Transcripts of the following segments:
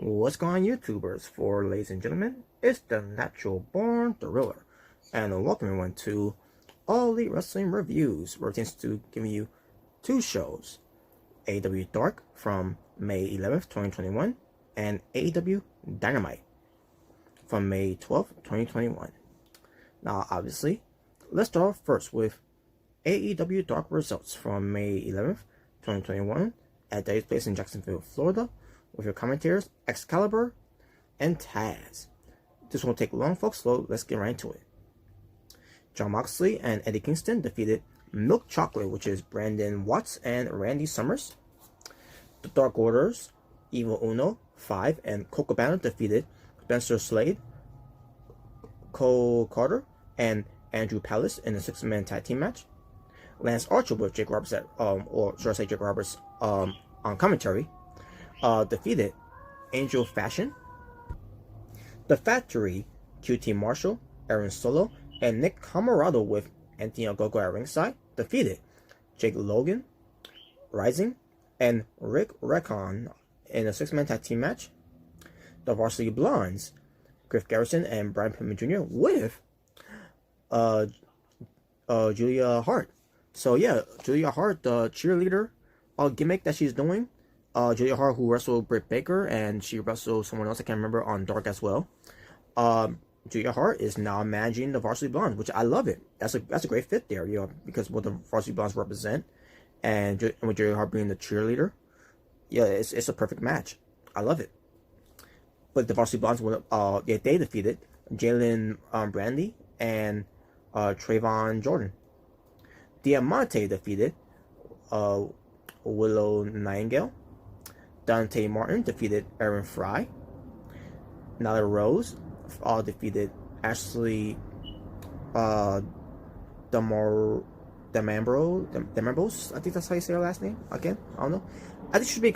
What's going on, YouTubers? For ladies and gentlemen, it's the Natural Born Thriller, and welcome everyone to All Elite Wrestling Reviews. We're going to giving you two shows: AEW Dark from May 11th, 2021, and AEW Dynamite from May 12th, 2021. Now, obviously, let's start off first with AEW Dark results from May 11th, 2021, at Day's Place in Jacksonville, Florida, with your commentators Excalibur and Taz. This won't take long, folks, so let's get right into it. Jon Moxley and Eddie Kingston defeated Milk Chocolate, which is Brandon Watts and Randy Summers. The Dark Orders, Evil Uno, 5, and Coco Banner defeated Spencer Slade, Cole Carter, and Andrew Palace in a 6-man tag team match. Lance Archer with Jake Roberts Jake Roberts on commentary, defeated Angel Fashion. The Factory, QT Marshall, Aaron Solo, and Nick Camarado with Anthony Ogogo at ringside defeated Jake Logan, Rising, and Rick Recon in a 6-man tag team match. The Varsity Blondes, Griff Garrison and Brian Pillman Jr. with Julia Hart. So yeah, Julia Hart, the cheerleader gimmick that she's doing. Julia Hart, who wrestled Britt Baker, and she wrestled someone else I can't remember on Dark as well. Julia Hart is now managing the Varsity Blondes, which I love it. That's a great fit there, you know, because what the Varsity Blondes represent, and with Julia Hart being the cheerleader, yeah, it's a perfect match. I love it. But the Varsity Blondes, they defeated Jalen Brandy and Trayvon Jordan. Diamante defeated Willow Nightingale. Dante Martin defeated Aaron Fry. Nyla Rose defeated Ashley Demambros. I think that's how you say her last name. Again, I don't know. I think she should be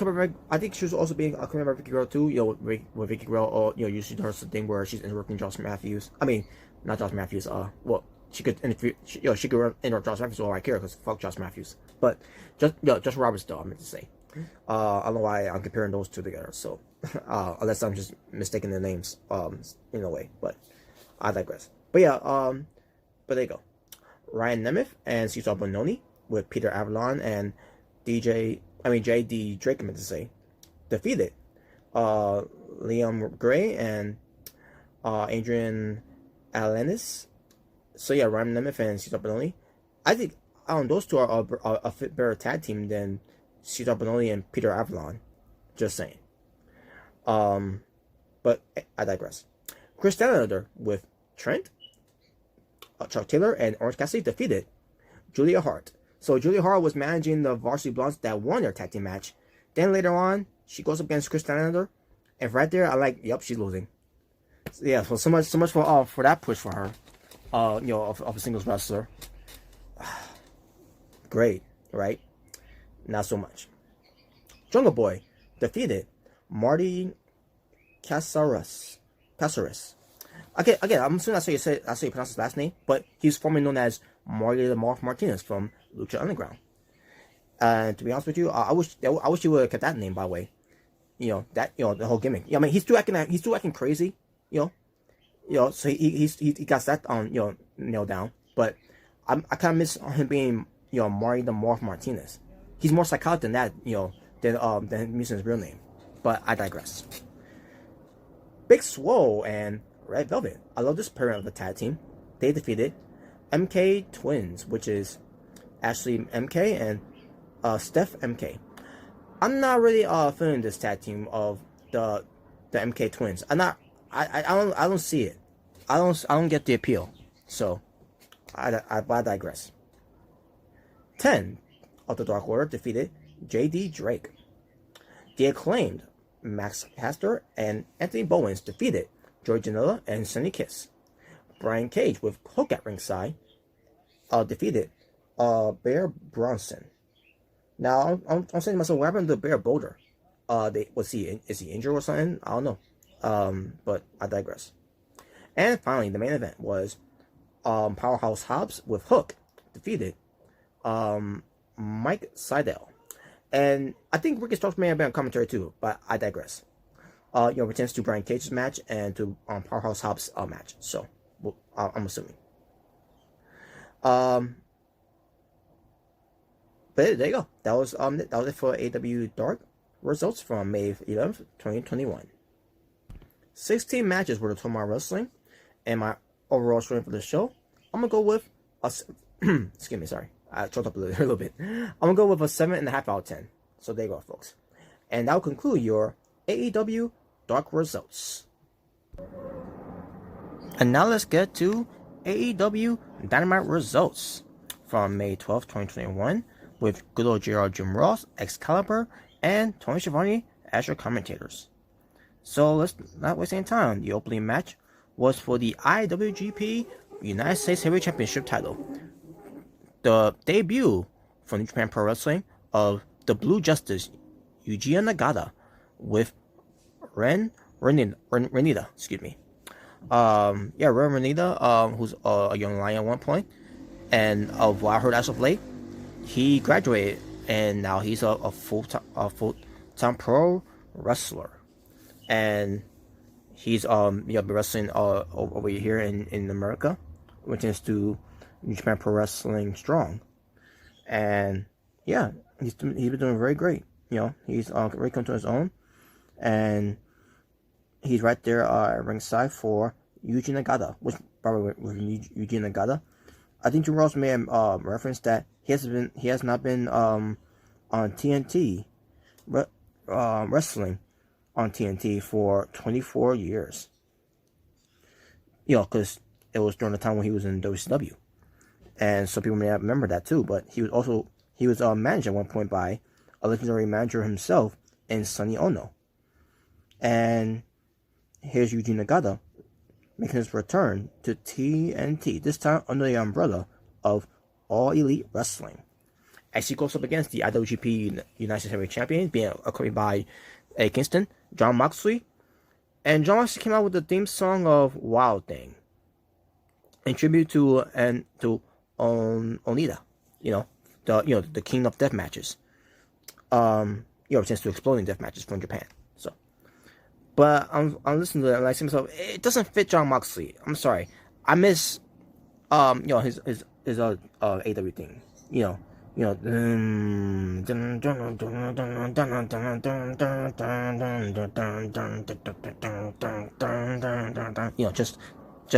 I think she should also be a member of Vicky Girl too. You know, with Vicky Girl, usually does the thing where she's interrupting Josh Matthews. I mean, not Josh Matthews. Well, she could interview. She could interrupt Josh Matthews. All I care because fuck Josh Matthews. But just Roberts though. I meant to say. I don't know why I'm comparing those two together. So, unless I'm just mistaking the names, in a way. But I digress. But yeah, but there you go. Ryan Nemeth and Cesar Bononi with Peter Avalon and J.D. Drake, I meant to say, defeated Liam Gray and Adrian Alanis. So yeah, Ryan Nemeth and Cesar Bononi. I think those two are a fit better tag team than Cesar Bononi and Peter Avalon. Just saying. But I digress. Chris Stanlander with Trent, Chuck Taylor, and Orange Cassidy defeated Julia Hart. So Julia Hart was managing the Varsity Blondes that won their tag team match. Then later on, she goes up against Chris Stanlander, and right there, I like, yep, she's losing. So yeah, so much for that push for her. Of a singles wrestler. Great, right? Not so much. Jungle Boy defeated Marty Casares. Again, I'm assuming that's how you pronounce his last name, but he's formerly known as Marty the Marth Martinez from Lucha Underground. And to be honest with you, I wish he would have kept that name, by the way. The whole gimmick. I mean, he's still acting crazy. So he got that nailed down. But I kind of miss him being Marty the Marth Martinez. He's more psychotic than that, than using his real name. But I digress. Big Swole and Red Velvet. I love this pairing of the tag team. They defeated MK Twins, which is Ashley MK and Steph MK. I'm not really feeling this tag team of the MK Twins. I don't see it. I don't get the appeal. So I digress. 10 of the Dark Order defeated J.D. Drake. The Acclaimed, Max Caster and Anthony Bowens defeated Joey Janela and Sonny Kiss. Brian Cage with Hook at ringside defeated Bear Bronson. Now I'm saying to myself, what happened to Bear Boulder? Is he injured or something? I don't know. But I digress. And finally, the main event was Powerhouse Hobbs with Hook defeated Mike Seidel. And I think Ricky Starks may have been on commentary too, but I digress. returns to Brian Cage's match and to Powerhouse Hobbs' match. So I'm assuming. But there you go. That was it for AEW Dark results from May 11th, 2021. 16 matches were the Tomorrow Wrestling, and my overall scoring for the show, I'm gonna go with a excuse me, sorry, I choked up a little bit. I'm gonna go with a 7.5 out of 10. So there you go, folks. And that will conclude your AEW Dark results. And now let's get to AEW Dynamite results from May 12th, 2021, with good old JR Jim Ross, Excalibur, and Tony Schiavone as your commentators. So let's not waste any time. The opening match was for the IWGP United States Heavyweight Championship title. The debut from New Japan Pro Wrestling of the Blue Justice, Yuji Nagata, with Renita, excuse me. Ren Renita, who's a young lion at one point, and of what I heard as of late, he graduated and now he's a full-time pro wrestler, and he's been wrestling over here in America, which is to New Japan Pro Wrestling Strong, and yeah, he's been doing very great. He's really come to his own, and he's right there at ringside for Yuji Nagata, which probably with Yuji Nagata. I think Jim Ross may have referenced that he has not been on TNT wrestling on TNT for 24 years. Because it was during the time when he was in WCW, and some people may not remember that too. But he was managed at one point by a legendary manager himself in Sonny Ono. And here's Yuji Nagata making his return to TNT, this time under the umbrella of All Elite Wrestling, as he goes up against the IWGP United States Heavyweight Champion, being accompanied by Eddie Kingston, Jon Moxley, and Jon Moxley came out with the theme song of Wild Thing, in tribute to Onita, the king of death matches, chance to exploding death matches from Japan. So, but I'm listening to that and I see myself, it doesn't fit Jon Moxley. I'm sorry, I miss his AW thing,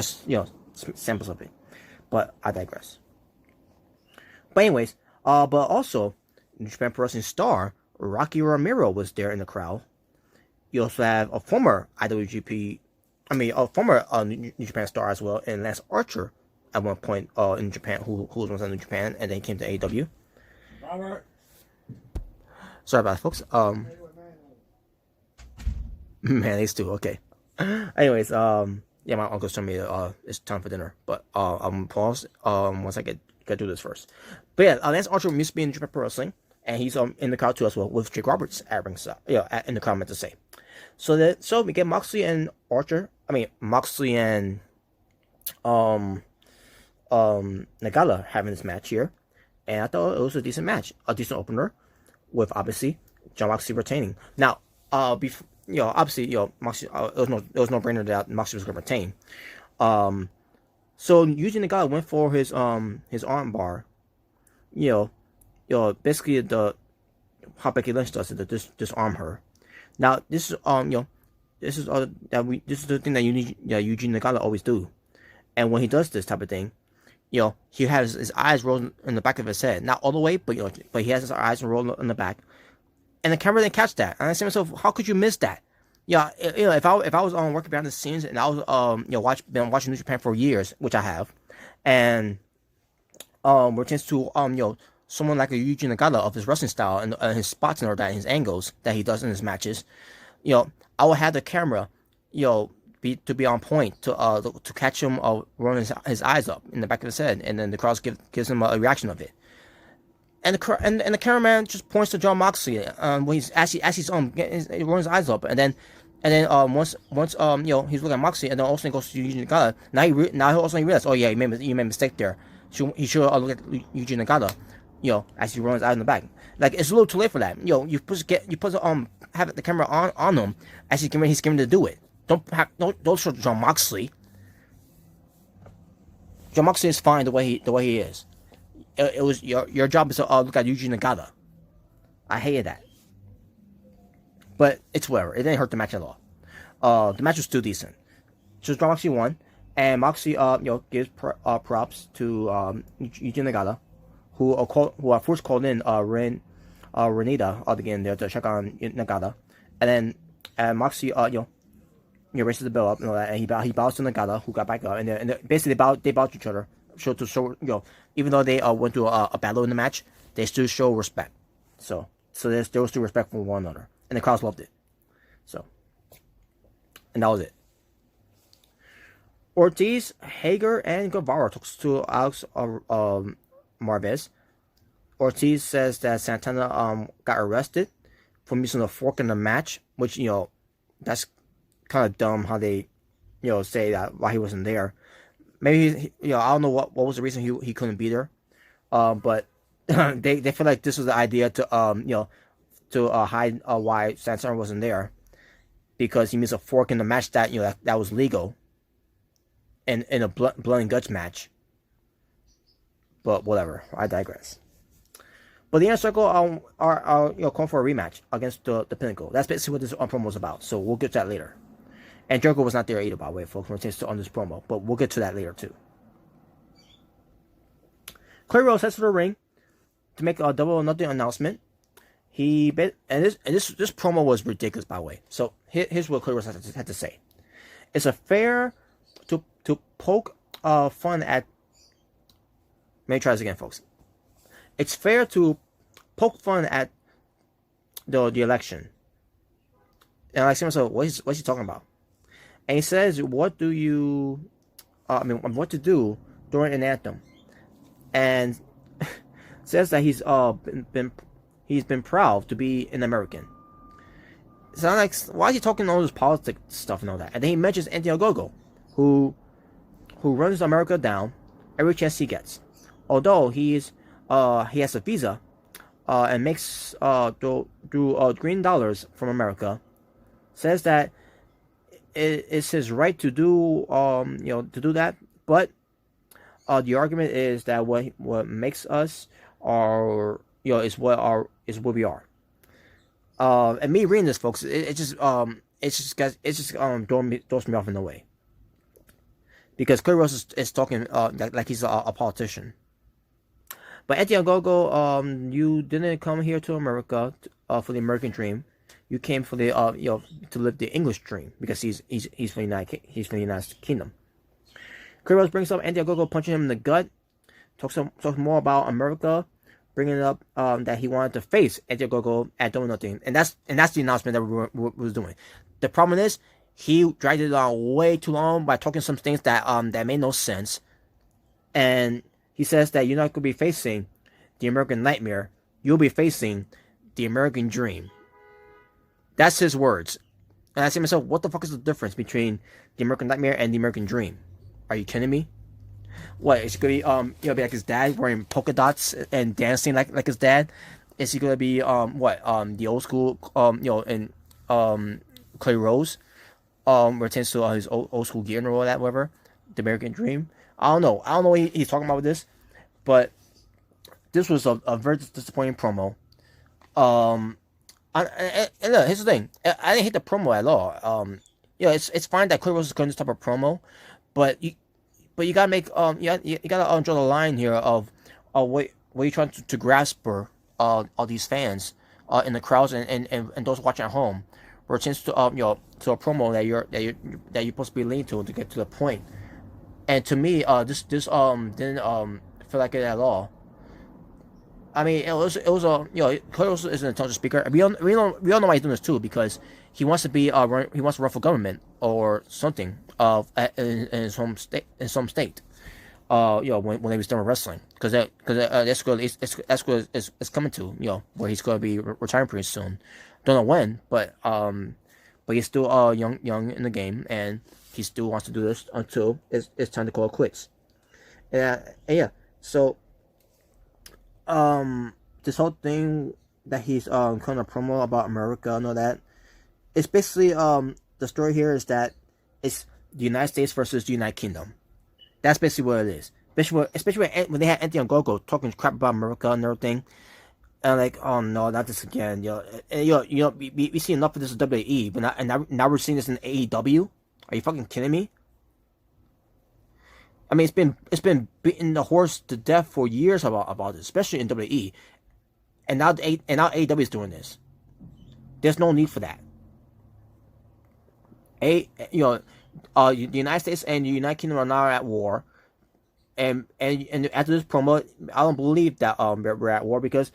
just samples of it. But I digress. But anyways, but also New Japan Pro Wrestling star Rocky Romero was there in the crowd. You also have a former New Japan star as well, and Lance Archer at one point in Japan, who was once in New Japan and then came to AEW. Robert. Sorry about that, folks. Mayonnaise too. Okay. Anyways, yeah, my uncle's telling me it's time for dinner, but I'm pause once I get through this first. But yeah, Lance Archer used to be in Japan Pro Wrestling, and he's in the crowd too as well with Jake Roberts at ringside. In the crowd, meant to say. So we get Moxley and Archer. Moxley and Nagata having this match here, and I thought it was a decent match, a decent opener, with obviously Jon Moxley retaining. Now, Moxley, it was no brainer that Moxley was going to retain. So Yuji Nagata went for his arm bar, basically how Becky Lynch does it, to disarm her. Now this is this is the thing that Yuji Nagata always do, and when he does this type of thing, he has his eyes rolled in the back of his head, not all the way, but he has his eyes rolled in the back, and the camera didn't catch that. And I said to myself, how could you miss that? If I was working behind the scenes and I was been watching New Japan for years, which I have, and we're chance to someone like a Yuji Nagata of his wrestling style and his spots and all that, and his angles that he does in his matches, I would have the camera, be on point to catch him rolling his eyes up in the back of his head, and then the crowd gives him a reaction of it. And the cameraman just points to Jon Moxley when he's he's rolling his eyes up, and then once he's looking at Moxley, and then also goes to Yuji Nagata. Now he also realizes, oh yeah, you made a mistake there. He should look at Yuji Nagata. as he runs out in the back. Like, it's a little too late for that. You put have the camera on him as he's getting to do it. Don't show John Moxley. John Moxley is fine the way he is. It was your job is to look at Yuji Nagata. I hated that, but it's whatever. It didn't hurt the match at all. The match was still decent. So John Moxley won, and Moxley gives props to Yuji Nagata, who first called in Renita again there to check on Nagata, and then Moxley raises the bell up and all that, and he bows to Nagata, who got back up, and basically they bowed to each other, even though they went through a battle in the match, they still show respect. So there was still respect for one another, and the crowd loved it. So, and that was it. Ortiz, Hager, and Guevara talks to Alex Marvez. Ortiz says that Santana got arrested for using a fork in the match, which that's kind of dumb how they say that while he wasn't there. Maybe I don't know what was the reason he couldn't be there, but they feel like this was the idea to hide why Santana wasn't there, because he used a fork in the match that that was legal in a blood and guts match. But whatever, I digress. But the Inner Circle are calling for a rematch against the Pinnacle. That's basically what this promo was about. So we'll get to that later. And Jericho was not there either, by the way, folks, on this promo. But we'll get to that later too. Clay Rose heads to the ring to make a Double or Nothing announcement. This promo was ridiculous, by the way. So here's what Clay Rose had to say. It's a fair to poke fun at. Let me try this again, folks. It's fair to poke fun at the election. And I asked myself, what's he talking about? And he says, what to do during an anthem, and says that he's been proud to be an American. So I'm like, why is he talking all this politics stuff and all that? And then he mentions Anthony Ogogo, who runs America down every chance he gets. Although he has a visa and makes through green dollars from America, says that it's his right to do to do that, but the argument is that what makes us is what we are. And me reading this, folks, it just throws me off in a way, because Clay Rose is talking like he's a politician. But Anthony Ogogo, you didn't come here to America for the American dream. You came for the to live the English dream, because he's from the United Kingdom. Clay Rose brings up Anthony Ogogo punching him in the gut. Talks more about America, bringing up that he wanted to face Anthony Ogogo at Double or Nothing, and that's the announcement that we was doing. The problem is he dragged it on way too long by talking some things that made no sense, and he says that you're not going to be facing the American nightmare. You'll be facing the American dream. That's his words. And I say to myself, what the fuck is the difference between the American nightmare and the American dream? Are you kidding me? What, is he going to be like his dad, wearing polka dots and dancing like his dad? Is he going to be the old school in Clay Rose, returns to his old school gear and all that, whatever, the American dream? I don't know what he's talking about with this, but this was a very disappointing promo. And look, here's the thing. I didn't hate the promo at all. It's fine that Clay Rose is going this type of promo, but you gotta make you gotta draw the line here of what you're trying to grasp for all these fans in the crowds and those watching at home, or a chance to to a promo that you're supposed to be leaning to get to the point. And to me, this didn't feel like it at all. I mean, it was Clay Rose is an intelligent speaker. We all know why he's doing this too, because he wants to be he wants to run for government or something in his home state, when he was done with wrestling, because that's what it's coming to, where he's going to be retiring pretty soon. Don't know when, but he's still young in the game, and he still wants to do this until it's time to call it quits. And yeah, so this whole thing that he's kind of promo about America and all that. It's basically the story here is that it's the United States versus the United Kingdom. That's basically what it is. Especially when they had Anthony Ogogo talking crap about America and everything. And like, oh no, not this again, yo. And, we see enough of this in WWE, but now we're seeing this in AEW. Are you fucking kidding me? I mean, it's been beating the horse to death for years about this, especially in WWE. And now AEW is doing this. There's no need for that. The United States and the United Kingdom are now at war. And after this promo, I don't believe that we're at war because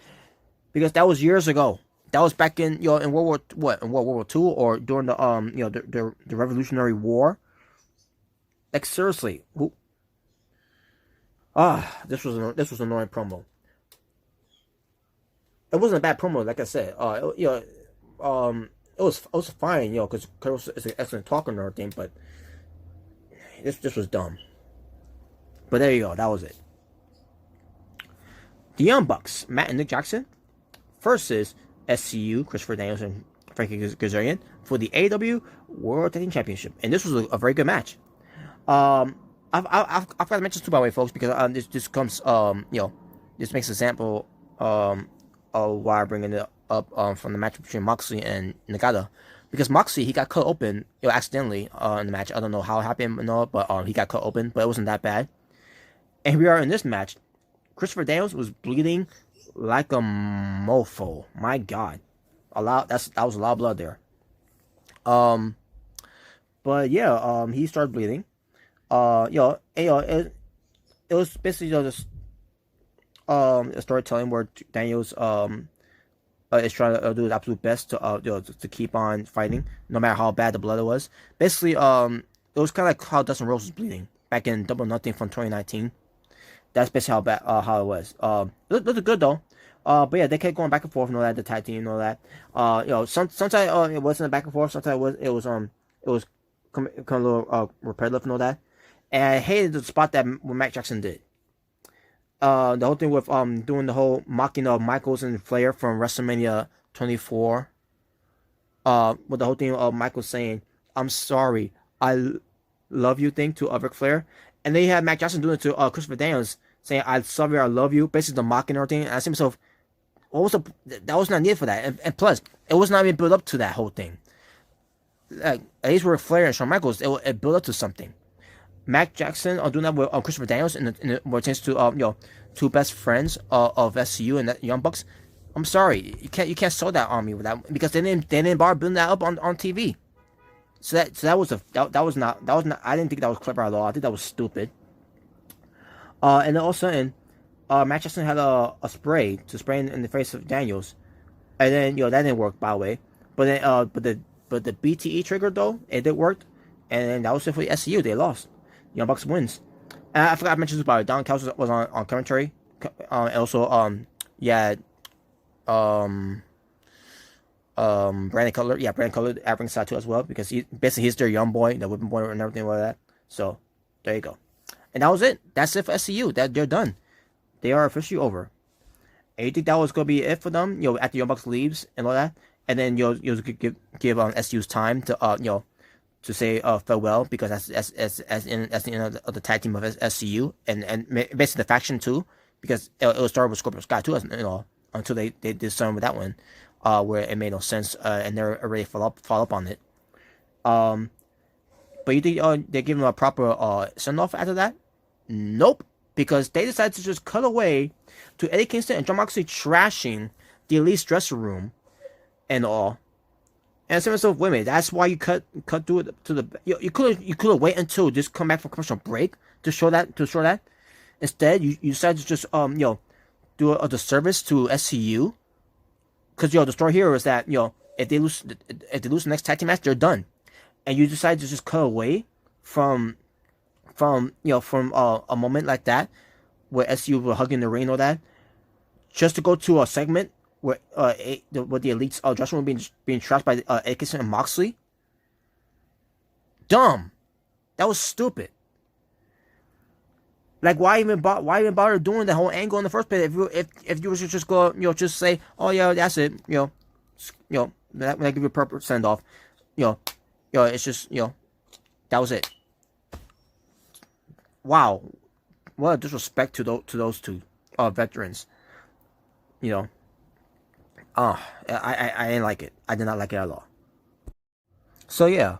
that was years ago. That was back in in World War II or during the the Revolutionary War. Like seriously, this was an annoying promo. It wasn't a bad promo, like I said. It was fine, because Kurt is an excellent talker and everything, but this was dumb. But there you go, that was it. The Young Bucks, Matt and Nick Jackson, versus SCU, Christopher Daniels and Frankie Kazarian for the AEW World Tag Team Championship, and this was a very good match. I've got to mention this too, by the way, folks, because this comes this makes an example of why I'm bringing it up from the match between Moxley and Nagata, because Moxley, he got cut open accidentally in the match. I don't know how it happened, but he got cut open, but it wasn't that bad. And here we are in this match. Christopher Daniels was bleeding like a mofo. My God, that was a lot of blood there. But yeah, he started bleeding. It was basically just a storytelling where Daniels is trying to do his absolute best to keep on fighting, no matter how bad the blood was. Basically, it was kind of like how Dustin Rhodes was bleeding back in Double Nothing from 2019. That's basically how it was. It looked good though. But yeah, they kept going back and forth and all that, the tag team and all that. Sometimes it wasn't a back and forth. Sometimes it was kind of a little repetitive and all that. And I hated the spot that what Matt Jackson did. The whole thing with doing the whole mocking of Michaels and Flair from WrestleMania 24. With the whole thing of Michaels saying, "I'm sorry, I love you" thing to Ric Flair, and then you had Matt Jackson doing it to Christopher Daniels, saying, "I'm sorry, I love you," basically the mocking and everything. And I said to myself, that was not needed for that, and plus, it was not even built up to that whole thing. Like at least with Flair and Shawn Michaels, it built up to something. Matt Jackson doing that with Christopher Daniels in pertains to two best friends of SCU and the Young Bucks. I'm sorry, you can't sell that on me with that, because they didn't bother building that up on TV. So that was not I didn't think that was clever at all. I think that was stupid. And then all of a sudden, Matt Jackson had a spray to spray in the face of Daniels, and then that didn't work, by the way. But then but the BTE trigger though, it did work, and then that was it for the SCU. They lost. Young Bucks wins. And I forgot to mention this about it. Don Callis was on commentary, and also Brandon Cutler, at ringside too as well, because he's their young boy, the whipping boy and everything like that. So there you go. And that was it. That's it for SCU. That they're done. They are officially over. And you think that was gonna be it for them? After Young Bucks leaves and all that, and then you'll give SCU's time to to say farewell, because that's the end of the tag team of SCU and basically the faction too, because it was started with Scorpio Sky too, until they did something with that one, where it made no sense, and they're already follow up on it. But you think they give them a proper send off after that? Nope, because they decided to just cut away to Eddie Kingston and Jon Moxley trashing the Elite's dressing room and all. And I said to myself, wait a minute, that's why you cut through it to the. You could have waited until just come back from commercial break to show that. Instead, you decided to just do a disservice to SCU, because the story here is that if they lose the next tag team match, they're done, and you decided to just cut away from a moment like that where SCU were hugging the ring and all that, just to go to a segment where the Elite's dressing room being trashed by Atkinson and Moxley. Dumb. That was stupid. Like, why even bother doing the whole angle in the first place? If you were to just go, just say, oh yeah, that's it, that give you a proper send off, it's just, that was it. Wow, what a disrespect to those two veterans. I didn't like it. I did not like it at all. So yeah,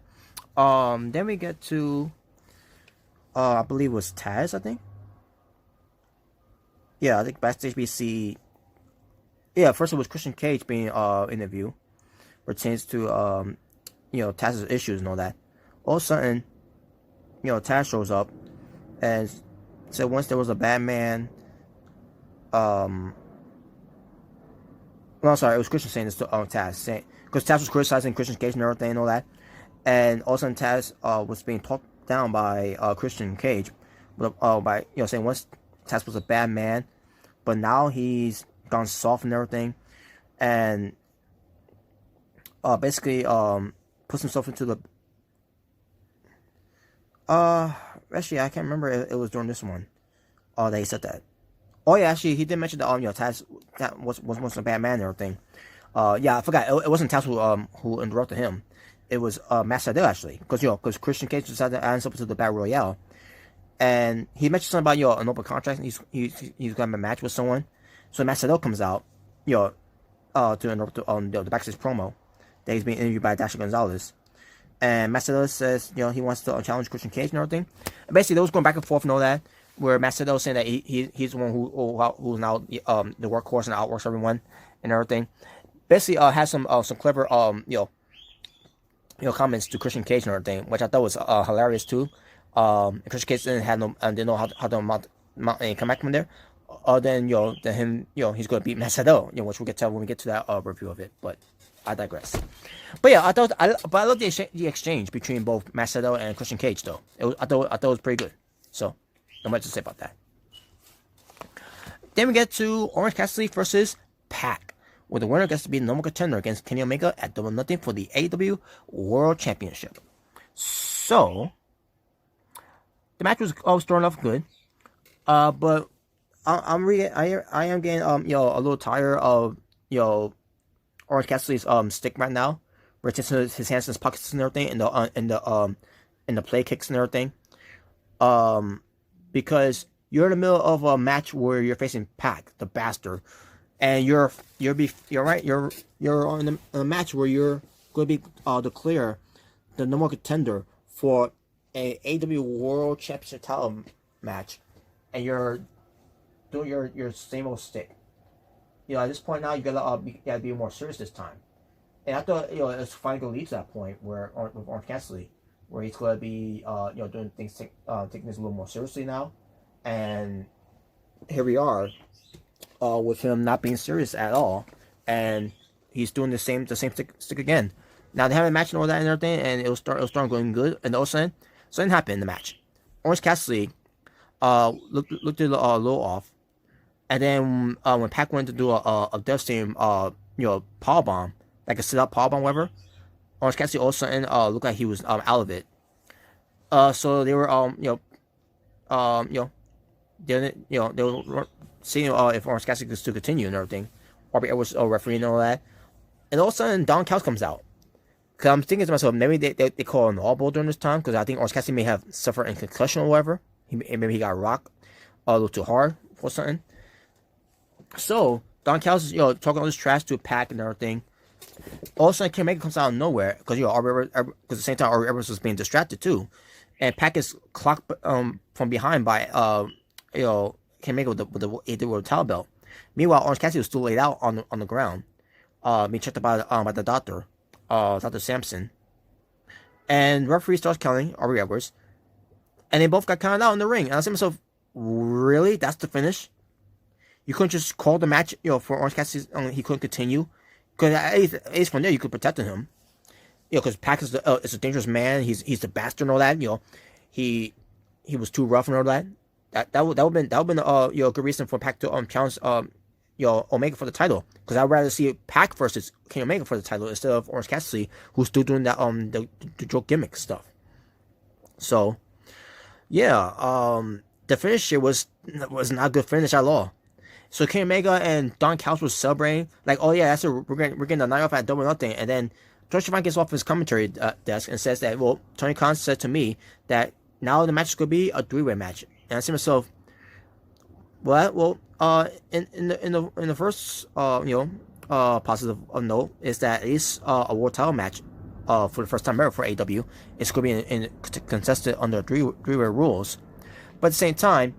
then we get to, I believe it was Taz. I think. Yeah, I think backstage we see. Yeah, first it was Christian Cage being interviewed, pertains to Taz's issues and all that. All of a sudden, Taz shows up and said once there was a bad man. No, sorry, it was Christian saying this to Taz, saying because Taz was criticizing Christian Cage and everything and all that, and all of a sudden Taz was being talked down by Christian Cage, but by saying once Taz was a bad man, but now he's gone soft and everything, and basically puts himself into the actually I can't remember if it was during this one that he said that. Oh yeah, actually he did mention that Taz was once a bad man and everything. Yeah, I forgot. It wasn't Taz who interrupted him. It was Matt Sydal actually, because Christian Cage decided to add himself to the Battle Royale, and he mentioned something about an open contract. And he's gonna have a match with someone. So Matt Sydal comes out, to interrupt the backstage promo that he's being interviewed by Dasha Gonzalez, and Matt Sydal says he wants to challenge Christian Cage and everything. And basically, they was going back and forth and all that. Where Matt Sydal was saying that he's the one who's now the workhorse and outworks everyone and everything. Basically, has some clever comments to Christian Cage and everything, which I thought was hilarious too. Christian Cage didn't know how to mount any comeback from there. Then him he's gonna beat Matt Sydal, which we'll get to when we get to that review of it. But I digress. But yeah, I love the exchange between both Matt Sydal and Christian Cage though. I thought it was pretty good. So. Not much to say about that. Then we get to Orange Cassidy versus Pac, where the winner gets to be the number contender against Kenny Omega at Double Nothing for the AEW World Championship. So the match was starting off good, but I am getting a little tired of Orange Cassidy's stick right now, where it's his hands in his pockets and everything, and the play kicks and everything. Because you're in the middle of a match where you're facing Pac, the bastard, and you're in a match where you're going to be declare the number one contender for a AEW World Championship title match, and you're doing your same old stick. At this point now you gotta be more serious this time. And I thought it's finally gonna lead to that point where with Orange Cassidy, where he's going to be, doing things, taking this a little more seriously now. And here we are, with him not being serious at all, and he's doing the same stick again. Now they have a match and all that and everything, and it was starting going good, and all of a sudden, something happened in the match. Orange Cassidy, looked a little off, and then when Pac went to do a devastating, power bomb, like a sit up power bomb, whatever. Orange Cassidy all of a sudden looked like he was out of it. So they were they were seeing if Orange Cassidy could still continue and everything. Aubrey Edwards referee and all that. And all of a sudden Don Callis comes out. Cause I'm thinking to myself, maybe they call an audible during this time, because I think Orange Cassidy may have suffered a concussion or whatever. Maybe he got rocked a little too hard or something. So Don Callis is talking all this trash to Pac and everything. All of a sudden, Kenny Omega comes out of nowhere because because at the same time Aubrey Edwards was being distracted too, and Pac is clocked from behind by Kenny Omega with the towel belt. Meanwhile, Orange Cassidy was still laid out on the ground, being checked by the doctor, Dr. Sampson, and referee starts counting Aubrey Edwards, and they both got counted out in the ring. And I said to myself, really? That's the finish? You couldn't just call the match, for Orange Cassidy? He couldn't continue. Because at least from there you could protect him, because Pac is a dangerous man. He's the bastard and all that. He was too rough and all that. That would have been a good reason for Pac to challenge Omega for the title. Because I'd rather see Pac versus Kenny Omega for the title instead of Orange Cassidy, who's still doing that the joke gimmick stuff. So yeah, the finish here was not a good finish at all. So Kenny Omega and Don Callis was celebrating, like, oh yeah, that's we're getting the night off at Double Nothing, and then George Devine gets off his commentary desk and says that, well, Tony Khan said to me that now the match is going to be a 3-way match, and I said to myself, well, in the first positive note is that at least a world title match for the first time ever for AEW is going to be contested under three-way rules, but at the same time,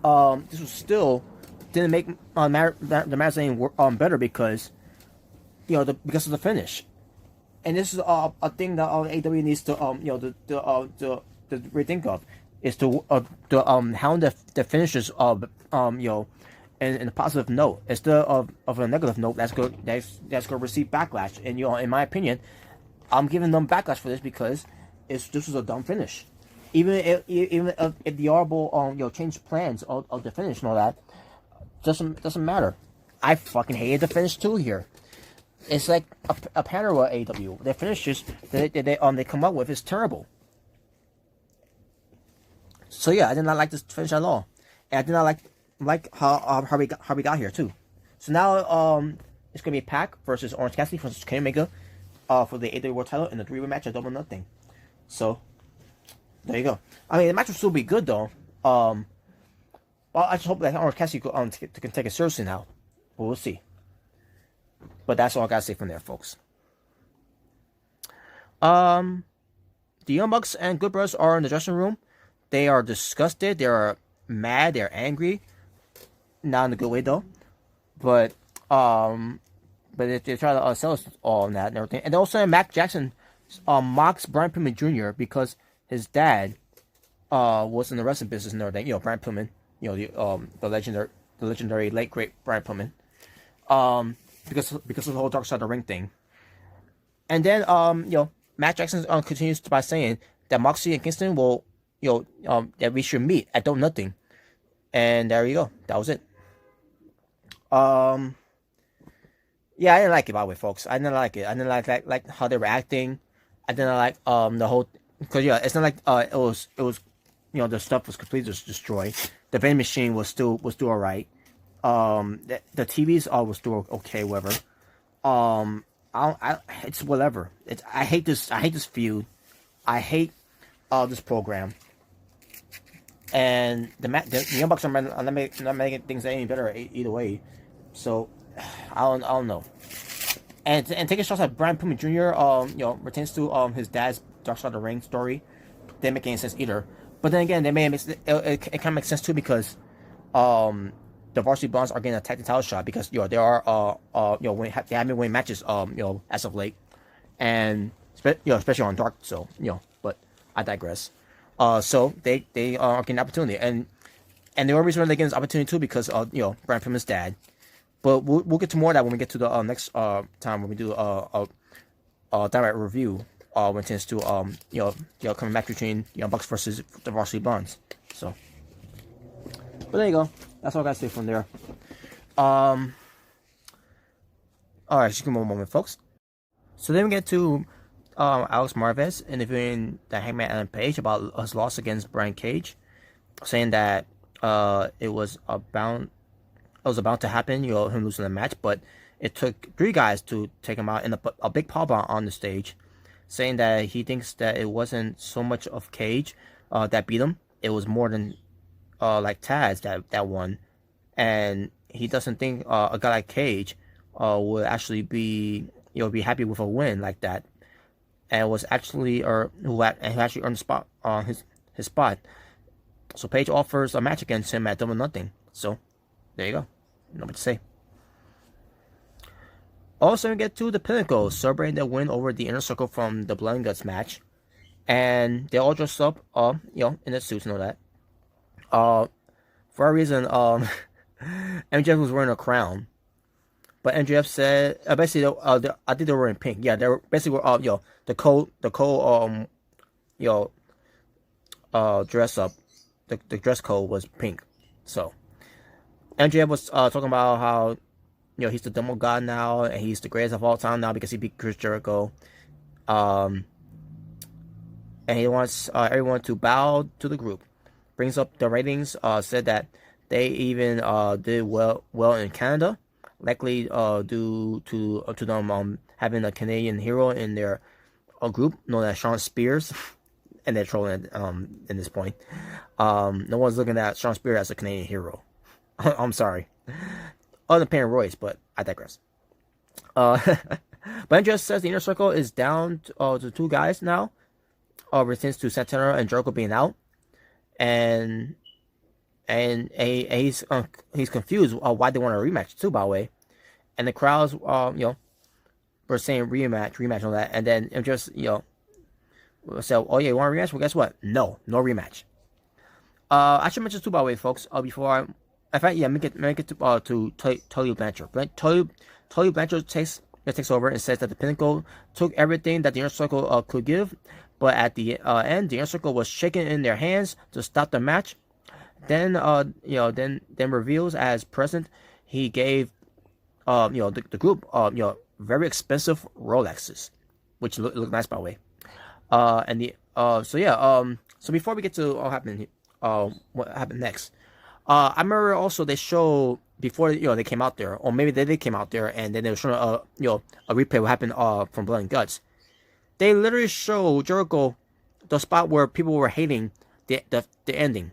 this was still didn't make the match any better because because of the finish, and this is a thing that AEW needs to rethink of, is to hound the finishes of in a positive note instead of a negative note that's going to receive backlash. And in my opinion, I'm giving them backlash for this because this was a dumb finish. Even if the Audible changed plans of the finish and all that, doesn't matter. I fucking hated the finish too here. It's like a pattern with AEW. Their finishes that they come up with is terrible. So yeah, I did not like this finish at all, and I did not like how we got here too. So now it's gonna be Pac versus Orange Cassidy versus Kenny Omega for the AEW World Title in the 3-way match at Double Nothing. So there you go. I mean, the match will still be good though. Well, I just hope that Orange Cassidy can take it seriously now. But we'll see. But that's all I gotta say from there, folks. The Young Bucks and Good Brothers are in the dressing room. They are disgusted. They are mad. They're angry. Not in a good way though. But they try to sell us all on that and everything. And also Mac Jackson mocks Brian Pillman Jr. because his dad was in the wrestling business and everything. Brian Pillman, the legendary late great Brian Pillman. Because of the whole Dark Side of the Ring thing. And then Matt Jackson continues by saying that Moxley and Kingston will that we should meet at Double Nothing. And there you go. That was it. Yeah, I didn't like it, by the way, folks. I didn't like it. I didn't like how they were acting. I didn't like the whole, because it's not like it was the stuff was completely destroyed. The vending machine was still alright. The TVs was still okay, whatever. It's whatever. I hate this feud. I hate this program. And the Young Bucks are not making things any better either way. So I don't know. And taking shots at Brian Pillman Jr. Pertains to his dad's Dark Side of the Ring story. Didn't make any sense either. But then again, it kind of makes sense too because the Varsity Blondes are getting a tag team title shot because they are they have been winning matches as of late, and especially on Dark. So but I digress. So they are getting an opportunity, and the only reason they're getting this opportunity too because Brian Pillman's dad. But we'll get to more of that when we get to the next time when we do a direct review when it tends to coming back between Young Bucks versus the Varsity Blondes. So, but there you go. That's all I gotta say from there. All right, just give me one moment, folks. So then we get to Alex Marvez interviewing the Hangman Adam Page about his loss against Brian Cage, saying that it was about to happen, him losing the match, but it took 3 guys to take him out in a big powerbomb on the stage, saying that he thinks that it wasn't so much of Cage that beat him, it was more than like Taz that won, and he doesn't think a guy like Cage would actually be happy with a win like that, and was actually who actually earned the spot on his spot. So Page offers a match against him at Double Nothing. So there you go. No what to say. Also, we get to the Pinnacle celebrating their win over the Inner Circle from the Blood and Guts match, and they all dressed up, in their suits and all that. For a reason, MJF was wearing a crown, but MJF said basically, I think they were in pink. Yeah, they were basically the cold dress up, the dress code was pink. So MJF was talking about how he's the demo god now, and he's the greatest of all time now because he beat Chris Jericho. And he wants everyone to bow to the group. brings up the ratings. Said that they even did well in Canada, likely due to them having a Canadian hero in their group known as Sean Spears, and they're trolling in this point. No one's looking at Sean Spears as a Canadian hero. I'm sorry, other than paying Royce, but I digress. But just says the Inner Circle is down to 2 guys now, since to Santana and Jericho being out, and he's confused why they want a rematch too, by the way, and the crowds were saying rematch on that, and then it just said, oh yeah, you want a rematch? Well, guess what? No rematch. I should mention too, by the way, folks, before make it to Tully Blanchard. Tully Blanchard takes over and says that the Pinnacle took everything that the Inner Circle could give, but at the end, the Inner Circle was shaking in their hands to stop the match. Then then reveals as president, he gave the group very expensive Rolexes, which look nice, by the way. So before we get to what happened next, I remember also they showed before they came out there, or maybe they came out there, and then they were showing a replay of what happened from Blood and Guts. They literally showed Jericho the spot where people were hating the ending.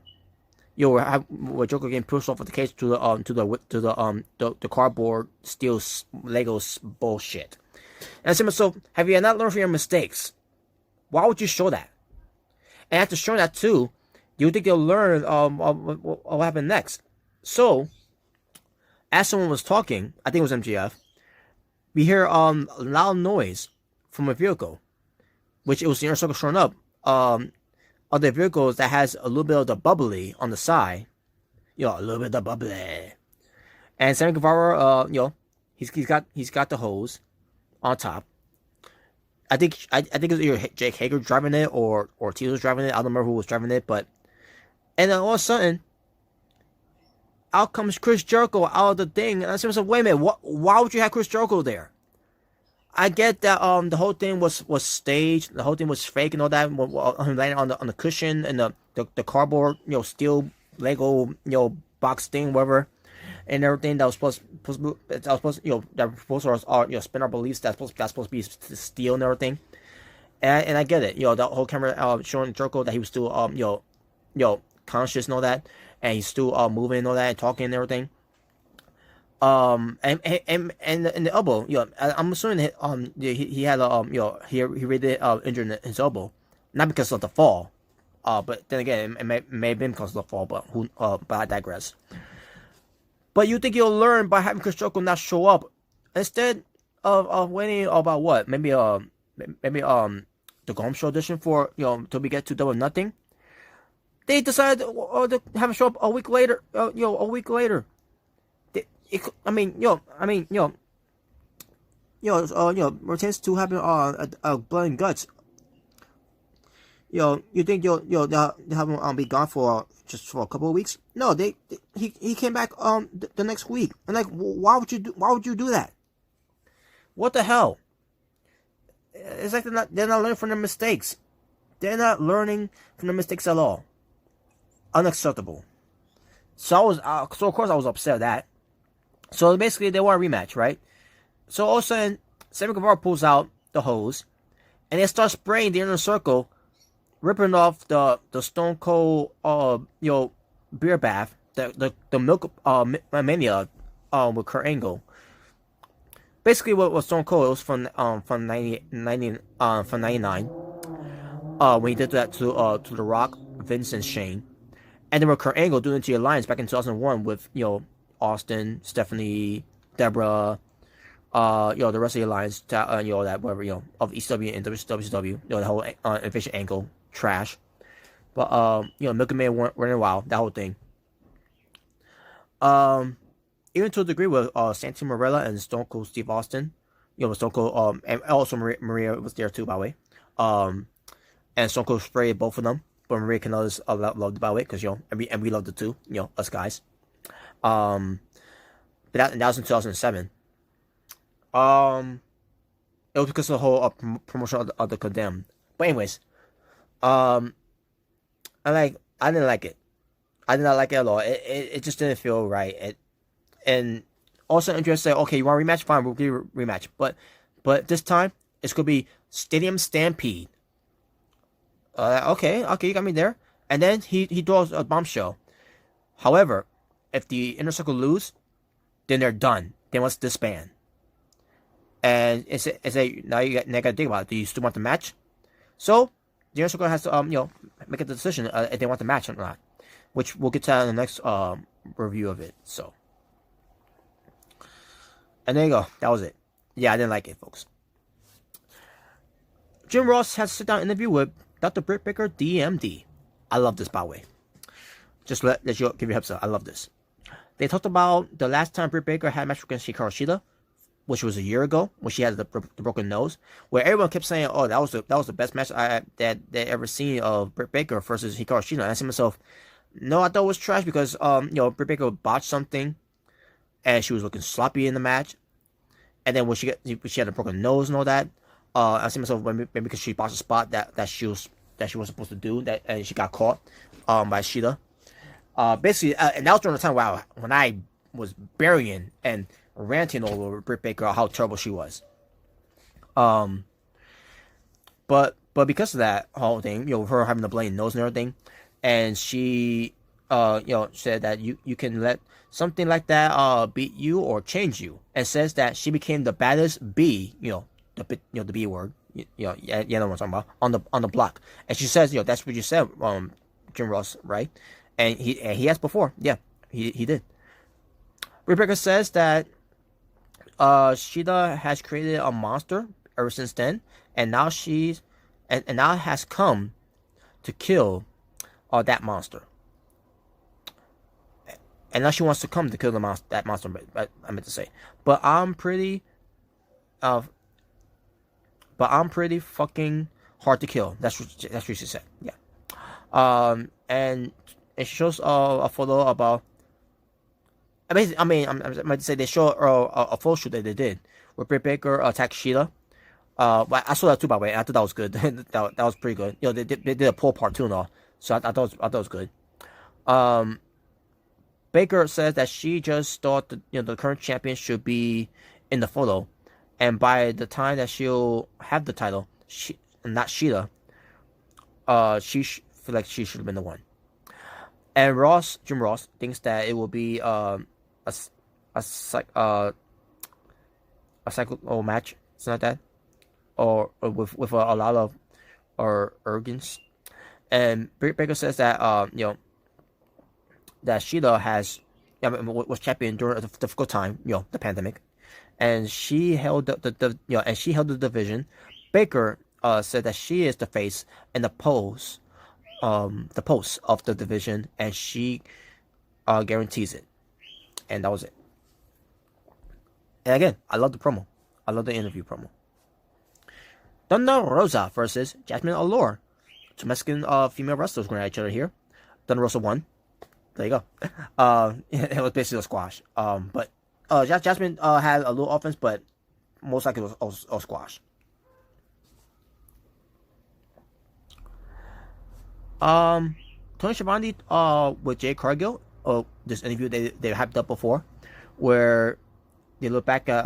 Where Jericho getting pushed off of the cage to the cardboard steel Lego bullshit. And I said to myself, have you not learned from your mistakes? Why would you show that? And after showing that too, you think you'll learn what happened next? So, as someone was talking, I think it was MGF, we hear loud noise from a vehicle, which it was the Inner Circle showing up. Other vehicles that has a little bit of the bubbly on the side, a little bit of the bubbly. And Sammy Guevara, he's got the hose on top. I think it was either Jake Hager driving it or Ortiz was driving it. I don't remember who was driving it, and then all of a sudden, out comes Chris Jericho out of the thing, and I said, "Wait a minute, why would you have Chris Jericho there?" I get that the whole thing was staged, the whole thing was fake and all that. Landing on the cushion and the cardboard steel Lego box thing, whatever, and everything that was supposed to spin our beliefs that's supposed to be steel and everything. And I get it, the whole camera showing Jericho that he was still conscious and all that, and he's still moving and all that and talking and everything. And the elbow, I'm assuming that, he had he really did injured his elbow, not because of the fall, but then again it may have been because of the fall, but I digress. But you think you'll learn by having Chris Jericho not show up instead of waiting about what maybe the Golem Show audition for till we get to Double Nothing. They decided to have him show up a week later. Retains to happen Blood and Guts. You think they'll have him be gone for just for a couple of weeks? No, he came back the next week. And like, why would you do that? What the hell? It's like they're not learning from their mistakes. They're not learning from their mistakes at all. Unacceptable. So of course I was upset at that. So basically they want a rematch, right? So all of a sudden, Sammy Guevara pulls out the hose, and they start spraying the Inner Circle, ripping off the Stone Cold beer bath, the Milk Mania with Kurt Angle. Basically, what was Stone Cold? It was from 99. When he did that to The Rock, Vince, and Shane. And then with Kurt Angle doing it to the Alliance back in 2001 with Austin, Stephanie, Deborah, the rest of the Alliance, that whatever of ECW and WCW, the whole Invasion Angle trash. But Milk and Man weren't in a while, that whole thing. Even to a degree with Santino Marella and Stone Cold Steve Austin, Stone Cold, and also Maria was there too, by the way. And Stone Cold sprayed both of them. But Maria Kanellis loved it, by the way, because and we loved it too, us guys. But that was in 2007. It was because of the whole promotion of the Condemned. But anyways, I didn't like it. I did not like it at all. It just didn't feel right. And also, Andrea said, okay, you want a rematch? Fine, we'll give you a rematch. But this time, it's going to be Stadium Stampede. Okay, you got me there. And then he throws a bombshell. However, if the Inner Circle lose, then they're done. They must disband. And it's a now you got to think about it. Do you still want the match? So the Inner Circle has to make a decision if they want the match or not, which we'll get to that in the next review of it. So, and there you go. That was it. Yeah, I didn't like it, folks. Jim Ross has a sit-down interview with Dr. Britt Baker, DMD. I love this, by the way. Just let you give you a heads up. I love this. They talked about the last time Britt Baker had a match against Hikaru Shida, which was a year ago when she had the broken nose, where everyone kept saying, "Oh, that was the best match that ever seen of Britt Baker versus Hikaru Shida." And I said to myself, "No, I thought it was trash because Britt Baker botched something, and she was looking sloppy in the match, and then when she had a broken nose and all that, I said to myself maybe because she botched a spot that she was supposed to do that, and she got caught by Shida." Basically, and that was during the time when I was burying and ranting over Britt Baker how terrible she was. But because of that whole thing, her having the bloody nose and everything, and she said that you can let something like that beat you or change you, and says that she became the baddest bee, the B word, you know what I'm talking about, on the block, and she says that's what you said, Jim Ross, right? And he asked before. Yeah, he did. Rebecca says that Shida has created a monster ever since then, and now now has come to kill that monster. And now she wants to come to kill that monster. But I meant to say, but I'm pretty fucking hard to kill. That's what she said. Yeah. And she shows a photo about. I mean, I might say they show a photo shoot that they did where Britt Baker attacked Shida. But I saw that too, by the way. I thought that was good. that was pretty good. They did a pull part too and all, so I thought it was good. Baker says that she just thought that the current champion should be in the photo, and by the time that she'll have the title, not Shida, feel like she should have been the one. And Jim Ross, thinks that it will be a cycle match, something like that, or with a lot of arrogance. And Britt Baker says that that Shida was champion during a difficult time, the pandemic, and she held the division. Baker said that she is the face and the pose of the division, and she guarantees it. And that was it. And again, I love the promo. I love the interview promo. Thunder Rosa versus Jasmine Allure. Two Mexican female wrestlers going at each other here. Thunder Rosa won. There you go. It was basically a squash. But Jasmine had a little offense, but most likely it was a squash. Tony Schiavone with Jay Cargill, this interview they hyped up before, where they look back at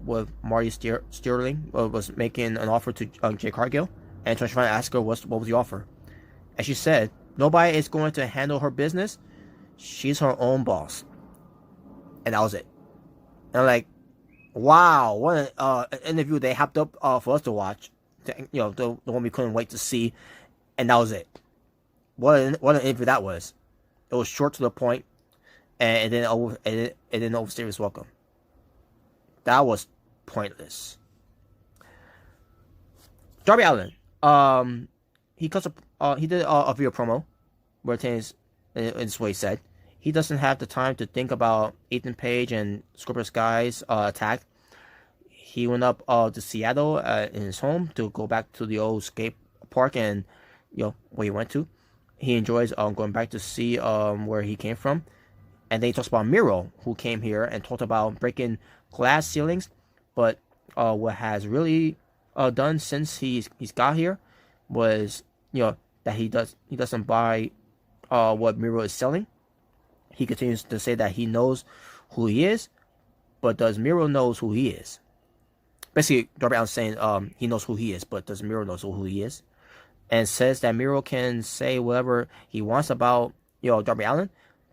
with Marty Sterling was making an offer to Jay Cargill, and Tony Schiavone asked her what was the offer, and she said nobody is going to handle her business, she's her own boss, and that was it. And I'm like, wow, what an interview they hyped up for us to watch, the one we couldn't wait to see, and that was it. What an interview that was. It was short to the point, and it didn't overstay its welcome. That was pointless. Darby Allin, he did a video promo where it's what he said. He doesn't have the time to think about Ethan Page and Scorpio Sky's attack. He went up to Seattle in his home to go back to the old skate park and where he went to. He enjoys going back to see where he came from. And then he talks about Miro, who came here and talked about breaking glass ceilings. But what has really done since he's got here was that he doesn't buy what Miro is selling. He continues to say that he knows who he is, but does Miro knows who he is? Basically, Darby Allin's saying he knows who he is, but does Miro knows who he is? And says that Miro can say whatever he wants about Darby Allin,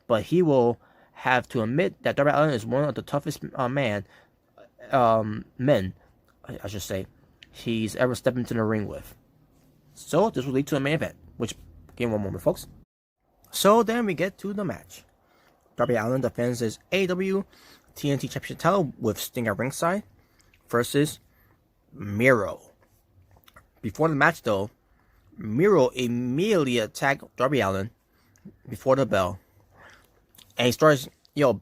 but he will have to admit that Darby Allin is one of the toughest men, I should say, he's ever stepped into the ring with. So this will lead to a main event, which give me one moment, folks. So then we get to the match. Darby Allin defends his AEW TNT Championship title with Sting at ringside versus Miro. Before the match, though, Miro immediately attacked Darby Allin before the bell, and he starts,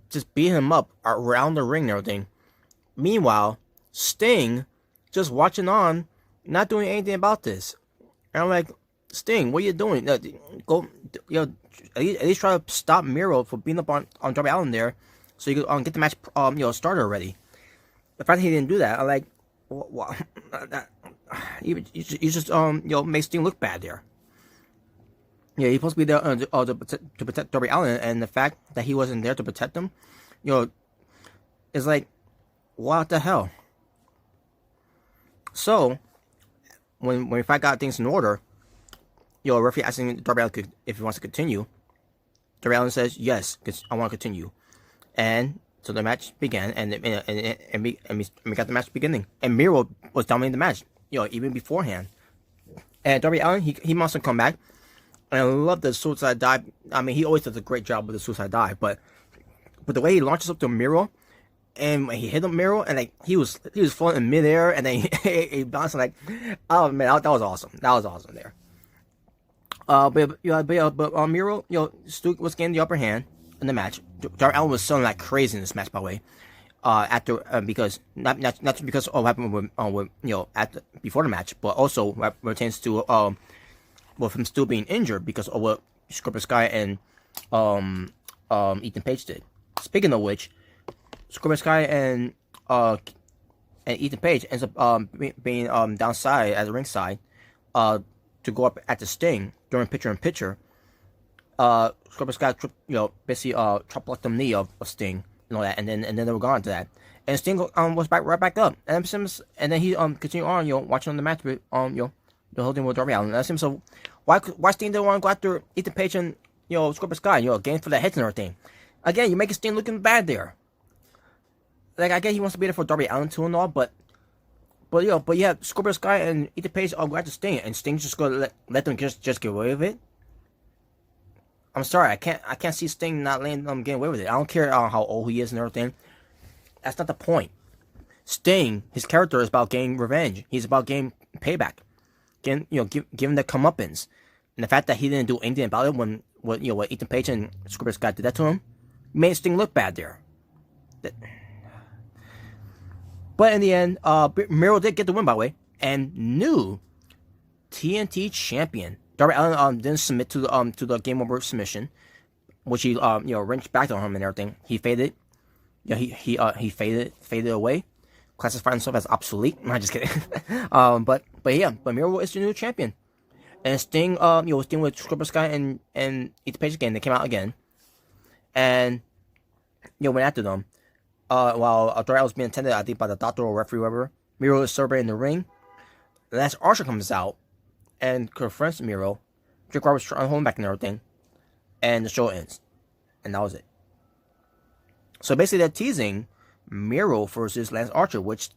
just beating him up around the ring and everything. Meanwhile, Sting just watching on, not doing anything about this. And I'm like, Sting, what are you doing? Go, at least try to stop Miro from beating up on Darby Allin there, so you could get the match, started already. The fact that he didn't do that, I'm like, what? You just make Sting look bad there. Yeah, he's supposed to be there to protect Darby Allin, and the fact that he wasn't there to protect him, is like, what the hell? So, when we finally got things in order, referee asking Darby Allin if he wants to continue. Darby Allin says yes, because I want to continue, and so the match began, and we got the match beginning, and Miro was dominating the match, even beforehand. And Darby Allin, he must have come back. And I love the suicide dive. I mean, he always does a great job with the suicide dive, but the way he launches up to Miro, and when he hit him Miro, and like he was floating in midair, and then he bounced, like, oh man, that was awesome. That was awesome there. But Miro, Stu was getting the upper hand in the match. Darby Allin was selling like crazy in this match, by the way. After because not just because of what happened with before the match, but also what pertains to with him still being injured because of what Scorpio Sky and Ethan Page did. Speaking of which, Scorpio Sky and Ethan Page ends up being downside at the ringside to go up at the Sting during picture-in-picture. Scorpio Sky basically chop blocked the knee of Sting and all that, and then they were gone to that. And Sting was right back up, and then he continued on watching the match with the whole thing with Darby Allin. And asked him, so why Sting didn't want to go after Ethan Page and Scorpio Sky, getting for the heads and everything. Again, you're making Sting looking bad there. Like, I guess he wants to be there for Darby Allin too and all, but you have Scorpio Sky and Ethan Page all go after Sting, and Sting's just gonna let them just get away with it. I'm sorry, I can't see Sting not letting them get away with it. I don't care how old he is and everything. That's not the point. Sting, his character is about getting revenge. He's about getting payback. Giving the comeuppance, and the fact that he didn't do anything about it when what Ethan Page and Scorpio Sky did that to him made Sting look bad there. But in the end, Miro did get the win, by the way, and new TNT champion. Darby Allin didn't submit to the game over submission, which he wrenched back on him and everything. He faded. He faded away, classifying himself as obsolete. I'm just kidding. But Miro is the new champion, and Sting Sting with Scorpio Sky and Ethan Page again. They came out again, and went after them. While Darby Allin was being attended, I think, by the doctor or referee, whatever. Miro is celebrating in the ring. Lance Archer comes out and confronts Miro. Jake Roberts trying to hold him back and everything, and the show ends, and that was it. So basically, they're teasing Miro versus Lance Archer, which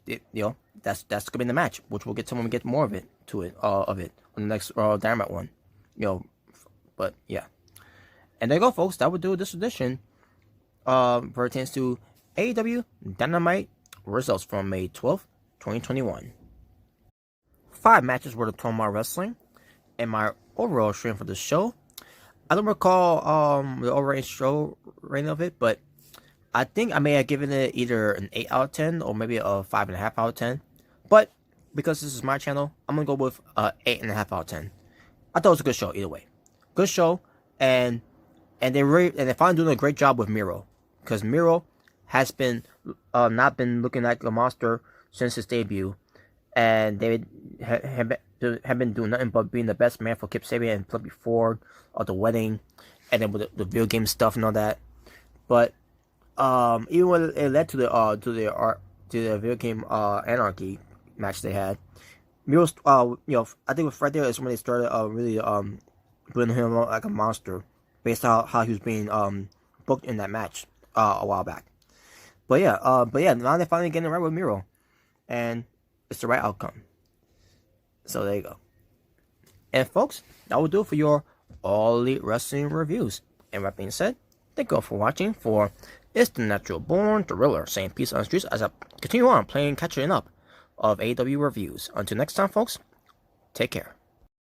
that's gonna be the match, which we'll get to more of it on the next Dynamite one, But yeah, and there you go, folks. That would do this edition. Pertains to AEW Dynamite results from May 12th, 2021. 5 matches were the Tomar Wrestling, and my overall rating for the show. I don't recall the overall show rating of it, but I think I may have given it either an 8 out of 10 or maybe a 5.5 out of 10. But because this is my channel, I'm gonna go with 8.5 out of 10. I thought it was a good show either way. Good show, and they finally doing a great job with Miro, because Miro has been not been looking like a monster since his debut, and they have been doing nothing but being the best man for Kip Sabian and Flippy Ford at the wedding, and then with the video game stuff and all that. But even when it led to the video game anarchy match they had, Miro's I think right there is when they started really putting him like a monster based on how he was being booked in that match a while back. But yeah, now they're finally getting it right with Miro, and it's the right outcome. So there you go. And folks, that will do it for your All Elite Wrestling reviews. And with that being said, thank you all for watching for It's the Natural Born Thriller, saying peace on the streets as I continue on playing catching up of AEW reviews. Until next time, folks, take care.